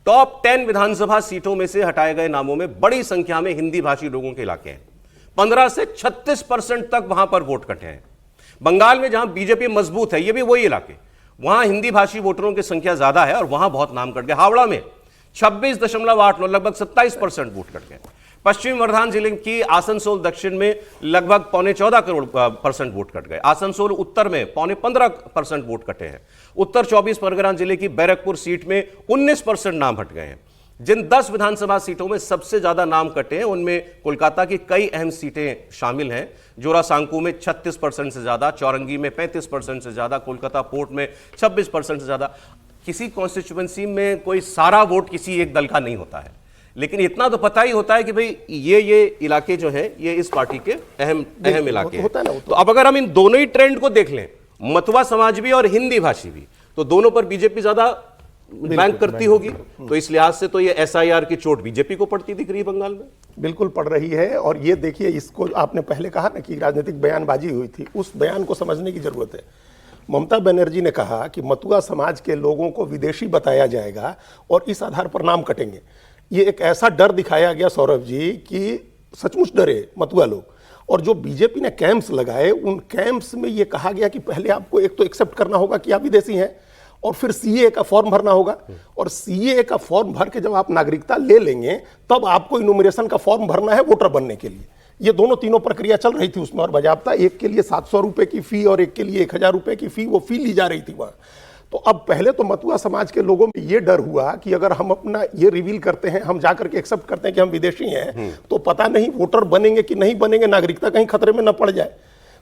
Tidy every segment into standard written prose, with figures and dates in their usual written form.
Top 10 विधानसभा सीटों में से हटाए गए नामों में बड़ी संख्या में हिंदी भाषी लोगों के इलाके हैं। 15 से 36% तक वहां पर वोट कटे हैं। बंगाल में जहां बीजेपी मजबूत है, ये भी वही इलाके, वहां हिंदी भाषी वोटरों की संख्या ज्यादा है और वहां बहुत नाम कट गए। हावड़ा में 26.89 लगभग 27% वोट कट गए। पश्चिमी वर्धमान जिले की आसनसोल दक्षिण में लगभग 14.25% वोट कट गए। आसनसोल उत्तर में 15.25% वोट कटे हैं। उत्तर 24 परगना जिले की बैरकपुर सीट में 19% नाम हट गए हैं। जिन 10 विधानसभा सीटों में सबसे ज्यादा नाम कटे हैं उनमें कोलकाता की कई अहम सीटें शामिल हैं। जोरासांको में 36% से ज्यादा, चौरंगी में 35% से ज्यादा, कोलकाता पोर्ट में 26% से ज्यादा। किसी कॉन्स्टिट्यूएंसी में कोई सारा वोट किसी एक दल का नहीं होता है, लेकिन इतना तो पता ही होता है कि भाई ये इलाके जो हैं ये इस पार्टी के अहम इलाके हैं। तो अब अगर हम इन दोनों ही ट्रेंड को देख लें, मतुआ समाज भी और हिंदी भाषी भी, तो दोनों पर बीजेपी ज्यादा बैंक करती होगी। तो इस लिहाज से तो ये एसआईआर की चोट बीजेपी को पड़ती दिख रही है बंगाल में। बिल्कुल पड़ रही है। और ये देखिए, इसको आपने पहले कहा ना कि राजनीतिक बयानबाजी हुई थी, उस बयान को समझने की जरूरत है। ममता बनर्जी ने कहा कि मतुआ समाज के लोगों को विदेशी बताया जाएगा और इस आधार पर नाम कटेंगे। ये एक ऐसा डर दिखाया गया सौरभ जी कि सचमुच डरे मतुआ लोग। और जो बीजेपी ने कैंप्स लगाए, उन कैंप्स में ये कहा गया कि पहले आपको एक तो एक्सेप्ट करना होगा कि आप विदेशी हैं, और फिर सीए का फॉर्म भरना होगा, और सीए का फॉर्म भर के जब आप नागरिकता ले लेंगे तब आपको इनुमरेशन का फॉर्म भरना है वोटर बनने के लिए। ये दोनों तीनों प्रक्रिया चल रही थी उसमें, और बाजाबता एक के लिए 700 रुपए की फी और एक के लिए 1000 रुपए की फी, वो फी ली जा रही थी वहां। तो अब पहले तो मतुआ समाज के लोगों में ये डर हुआ कि अगर हम अपना ये रिवील करते हैं, हम जाकर के एक्सेप्ट करते हैं कि हम विदेशी हैं, तो पता नहीं वोटर बनेंगे कि नहीं बनेंगे, नागरिकता कहीं खतरे में न पड़ जाए।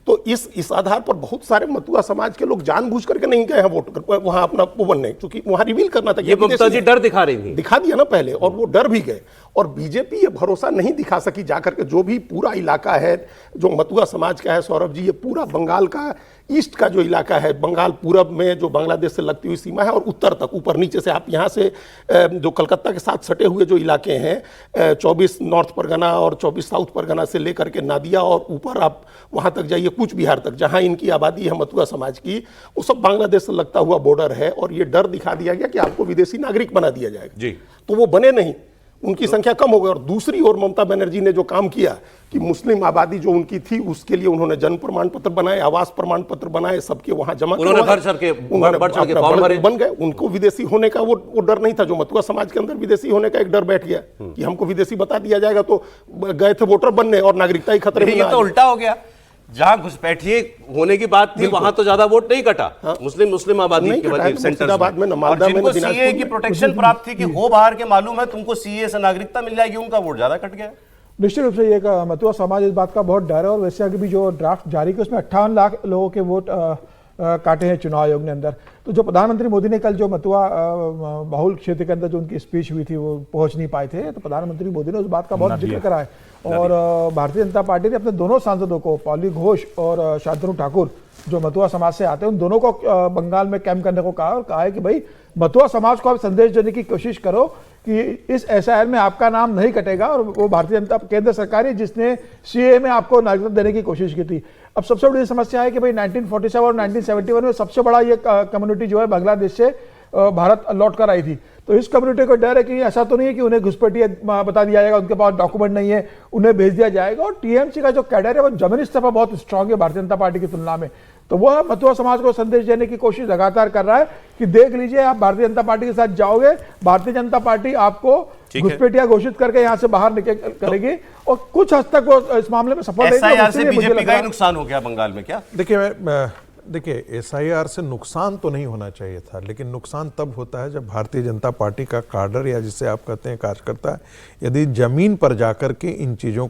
तो इस आधार पर बहुत सारे मतुआ समाज के लोग जानबूझ करके नहीं गए हैं वोट वहां अपना वो बनने, क्योंकि वहां रिवील करना था। ये ममता जी डर दिखा रही थी, दिखा दिया ना पहले, और वो डर भी गए। और बीजेपी ये भरोसा नहीं दिखा सकी जाकर के, जो भी पूरा इलाका है जो मतुआ समाज का है सौरभ जी, ये पूरा बंगाल का ईस्ट का जो इलाका है, बंगाल पूरब में जो बांग्लादेश से लगती हुई सीमा है, और उत्तर तक ऊपर नीचे से आप यहाँ से जो कलकत्ता के साथ सटे हुए जो इलाके हैं, 24 नॉर्थ परगना और 24 साउथ परगना से लेकर के नादिया और ऊपर आप वहाँ तक जाइए कूच बिहार तक, जहाँ इनकी आबादी है मतुआ समाज की, वो सब बांग्लादेश से लगता हुआ बॉर्डर है। और ये डर दिखा दिया गया कि आपको विदेशी नागरिक बना दिया जाएगा जी। तो वो बने नहीं, उनकी संख्या कम हो गई। और दूसरी ओर ममता बनर्जी ने जो काम किया कि मुस्लिम आबादी जो उनकी थी उसके लिए उन्होंने जन्म प्रमाण पत्र बनाए, आवास प्रमाण पत्र बनाए, सबके वहां जमा उन्होंने बन गए। उनको विदेशी होने का वो डर नहीं था। जो मतुआ समाज के अंदर विदेशी होने का एक डर बैठ गया कि हमको विदेशी बता दिया जाएगा, तो गए थे वोटर बनने और नागरिकता ही खतरे में। ये तो उल्टा हो गया, जहां घुसपैठिए होने की बात थी वहां तो ज्यादा वोट नहीं कटा। हाँ। मुस्लिम आबादी के वजह सेंटर में सीए की प्रोटेक्शन प्राप्त थी कि हो बाहर के मालूम है तुमको सीए से नागरिकता मिल जाएगी, उनका वोट ज्यादा कट गया। निश्चित रूप से ये मतुआ समाज इस बात का बहुत डर है। और वैसे अभी भी जो ड्राफ्ट जारी किया उसमें 58 लाख लोगों के वोट काटे हैं चुनाव आयोग ने अंदर। तो जो प्रधानमंत्री मोदी ने कल जो मतुआ बहुल क्षेत्र के अंदर जो उनकी स्पीच हुई थी वो पहुंच नहीं पाए थे, तो प्रधानमंत्री मोदी ने उस बात का बहुत जिक्र करा है। और भारतीय जनता पार्टी ने अपने दोनों सांसदों को, पॉली घोष और शांतनु ठाकुर जो मतुआ समाज से आते हैं, उन दोनों को बंगाल में कैंप करने को कहा और कहा है कि भाई मतुआ समाज को आप संदेश देने की कोशिश करो कि इस एसआईआर में आपका नाम नहीं कटेगा। और वो भारतीय जनता केंद्र सरकार है जिसने सीए में आपको नागरिकता देने की कोशिश की थी। अब सबसे बड़ी समस्या है कि भाई 1947 और 1971 में सबसे बड़ा ये कम्युनिटी जो है बांग्लादेश से भारत लौट कर आई थी। तो इस कम्युनिटी को डर है कि ऐसा तो नहीं है कि उन्हें घुसपैठिया बता दिया जाएगा, उनके पास डॉक्यूमेंट नहीं है, उन्हें भेज दिया जाएगा। और टीएमसी का जो कैडर है वो जमीनी स्तर पर बहुत स्ट्रांग है भारतीय जनता पार्टी की तुलना में। तो वह मतुआ समाज को संदेश देने की कोशिश लगातार कर रहा है कि देख लीजिए, आप भारतीय जनता पार्टी के साथ जाओगे, भारतीय जनता पार्टी आपको घुसपैठिया घोषित करके यहाँ से बाहर निकल करेगी। और कुछ हद तक वो इस मामले में सफल रही। बीजेपी का नुकसान हो गया बंगाल में क्या? देखिए एसआईआर से नुकसान तो नहीं होना चाहिए था, लेकिन नुकसान तब होता है जब भारतीय जनता पार्टी का कार्डर या जिसे आप कहते हैं कार्यकर्ता यदि जमीन पर जाकर के इन चीज़ों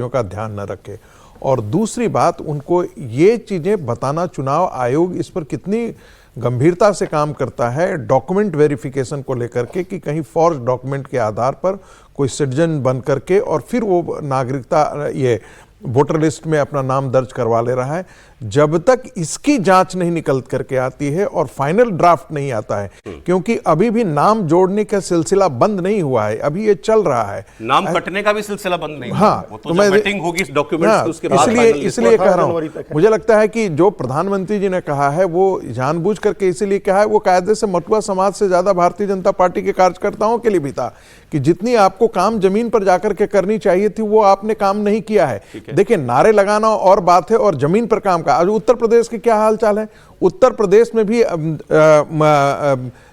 का ध्यान न रखे। और दूसरी बात, उनको ये चीज़ें बताना, चुनाव आयोग इस पर कितनी गंभीरता से काम करता है डॉक्यूमेंट वेरिफिकेशन को लेकर के, कि कहीं फॉर्ज डॉक्यूमेंट के आधार पर कोई सिटीजन बन करके और फिर वो नागरिकता ये वोटर लिस्ट में अपना नाम दर्ज करवा ले रहा है। जब तक इसकी जांच नहीं निकल करके आती है और फाइनल ड्राफ्ट नहीं आता है, क्योंकि अभी भी नाम जोड़ने का सिलसिला बंद नहीं हुआ है, अभी ये चल रहा है। नाम कटने का भी सिलसिला बंद नहीं हुआ। हाँ, वो तो जब मीटिंग होगी डॉक्यूमेंट्स की, उसके बाद इसलिए कह रहा हूं, मुझे लगता है कि जो प्रधानमंत्री जी ने कहा है वो जानबूझ करके इसीलिए कहा है, वो कायदे से मटुआ समाज से ज्यादा भारतीय जनता पार्टी के कार्यकर्ताओं के लिए भी था कि जितनी आपको काम जमीन पर जाकर के करनी चाहिए थी वो आपने काम नहीं किया है। देखिए, नारे लगाना और बात है और जमीन पर काम का। आज उत्तर प्रदेश के क्या हालचाल है, उत्तर प्रदेश में भी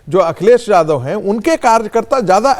जो अखिलेश यादव हैं उनके कार्यकर्ता ज्यादा